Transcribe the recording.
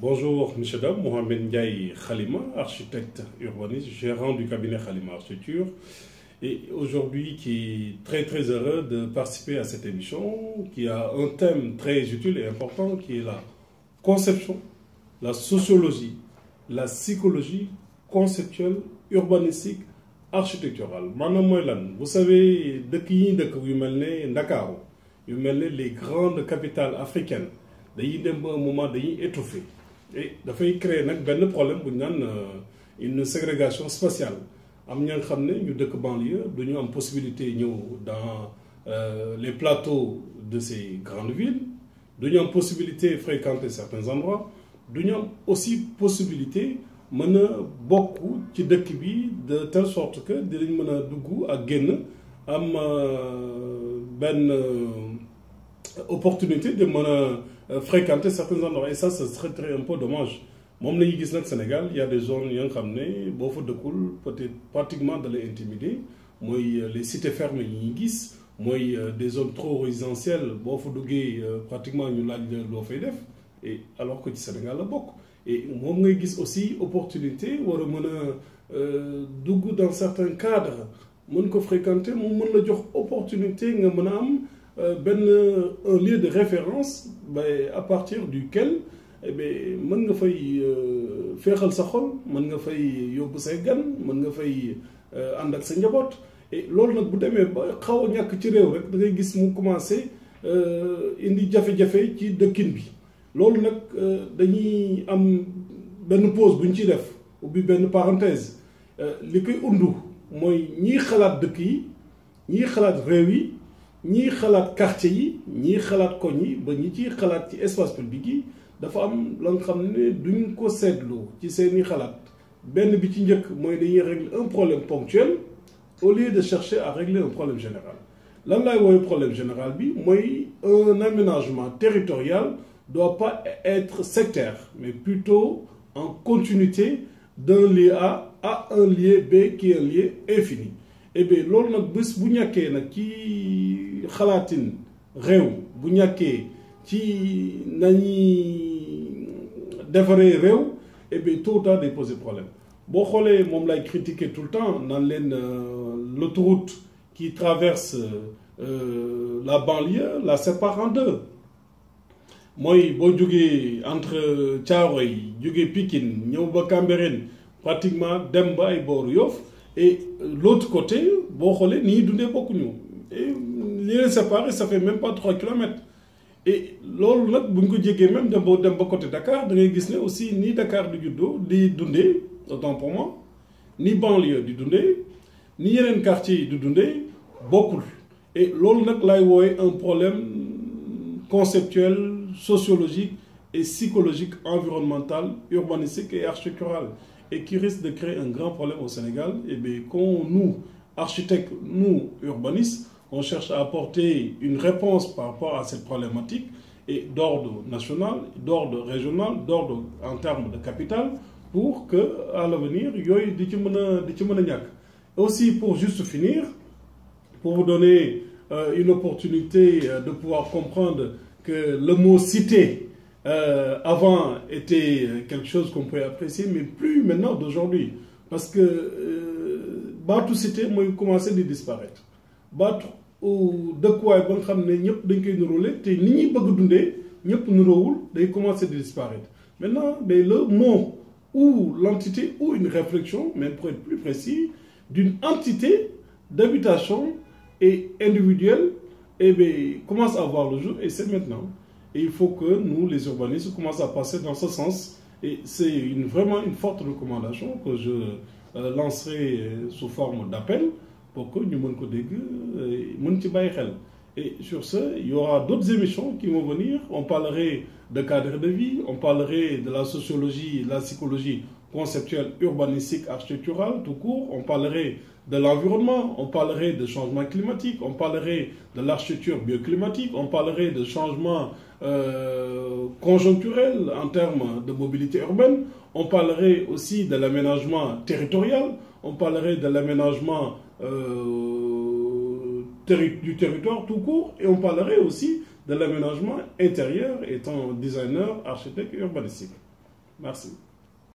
Bonjour, Monsieur Dam, Mohamed Ndiaye Khalima, architecte urbaniste, gérant du cabinet Khalima Architecture, et aujourd'hui qui est très heureux de participer à cette émission qui a un thème très utile et important qui est la conception, la sociologie, la psychologie conceptuelle, urbanistique, architecturale. Maanaam mooy lan, vous savez dëkk yi dëkk yu mel ne Ndakaaru yu mel ne les grandes capitales africaines dañuy dem ba un moment dañuy étouffer et dafay créer nag benn problème bu ñu naan une ségrégation spatiale. Am ña nga xam ne ñu dëkk banlieue duñu am possibilité ñëw dans les plateaux de ces grandes villes, duñu am possibilité fréquenter certains endroits, duñu am aussi possibilité mën a bokk ci dëkk bi de telle sorte que dinañ mën a dugg ak génn am benn opportunité de mën a fréquenter certains endroits et ça ce serait un peu dommage. Moom la ñuy gis nag Sénégal il y a des zones yi nga xam ne boo fa dëkkul peut-être pratiquement da lay intimider mooy les cités fermées yi ñuy gis mooy des zones trop résidentielles boo fa duggee pratiquement ñu laaj loo fay def et alors que ci Sénégal la bokk. Et moom ngay gis aussi opportunité war a mën a dugg dans certains cadres mën ko fréquenter moom mën la jox opportunité nga mën a am benn un lieu de référence à partir duquel mën nga fay féexal sa xol mën nga fay yóbbu say gan mën nga fay ànd ak sa njaboot. Et loolu nag bu demee ba xaw a ñàkk ci réew rek da ngay gis mu commencé indi jafe-jafe ci dëkkin bi. Loolu nag dañuy am benn pause bu ñu ciy def ubbi benn parenthèse li koy undu mooy ñiy xalaat dëkk yi ñiy xalaat réew yi ñiy xalaat quartier yi ñiy xalaat koñ yi ba ñi ciy xalaat ci espace public yi dafa am la nga xam ne duñ ko seetlu ci seeni xalaat. Benn bi ci njëkk mooy dañuy régler un problème ponctuel au lieu de chercher à régler un problème général. Lan laay woowee problème général bi mooy un aménagement territorial doit pas être sectaire, mais plutôt en continuité d'un lieu A à un lieu B qui est un lieu infini. Et bien loolu nag bés bu ñàkkee nag ci xalaatin réew bu ñàkkee ci nañuy defaree réew et bien tôt ou tard day poser problème. Boo xoolee moom lay critiquer tout le temps naan leen l'autoroute qui traverse la banlieue la sépare en deux. Mooy boo jógee entre Thiaroye jógee Pikine ñëw ba Cambérène pratiquement dem ba ay booru Yoff et l'autre côté boo xoolee ni ñuy dundee bokkuñu et li leen séparé ça fait même pas 3 kilomètres. Et loolu nag bu ñu ko jégee même dem ba côté Dakar da ngay gis ne aussi ni Dakar di juddoo di dundee autant pour moi ni banlieue di dundee ni yeneen quartier yi di dundee bokkul. Et loolu nag lay woowe un problème conceptuel, sociologique et psychologique, environnemental, urbanistique et architectural, et qui risque de créer un grand problème au Sénégal. Et bien, quand nous, architectes, nous, urbanistes, on cherche à apporter une réponse par rapport à cette problématique, et d'ordre national, d'ordre régional, d'ordre en termes de capital, pour que, à l'avenir, yooyu di ci mën a ñàkk. Aussi, pour juste finir, pour vous donner une opportunité de pouvoir comprendre que le mot cité avant était quelque chose qu'on pouvait apprécier, mais plus maintenant d'aujourd'hui. Parce que baatu cité mooy commencé di disparaître. Baatu dëkkuwaay ba nga xam ne ñëpp dañ koy niróole te ni ñuy bëgg dundee ñëpp niroowul day commencé di disparaître. Maintenant, le mot ou l'entité ou une réflexion, même pour être plus précis, d'une entité d'habitation et individuelle commence à voir le jour et c'est maintenant. Et il faut que nous, les urbanistes, commençons à passer dans ce sens. Et c'est vraiment une forte recommandation que je lancerai sous forme d'appel pour que nous mën ko dégg mën ci bàyyi xel. Et sur ce, il y aura d'autres émissions qui vont venir. On parlerait de cadre de vie, on parlerait de la sociologie, la psychologie conceptuelle, urbanistique, architecturale, tout court. On parlerait de l'environnement, on parlerait de changement climatique, on parlerait de l'architecture bioclimatique, on parlerait de changement conjoncturel en termes de mobilité urbaine, on parlerait aussi de l'aménagement territorial, on parlerait de l'aménagement du territoire tout court, et on parlerait aussi de l'aménagement intérieur étant designer, architecte et urbanistique. merci.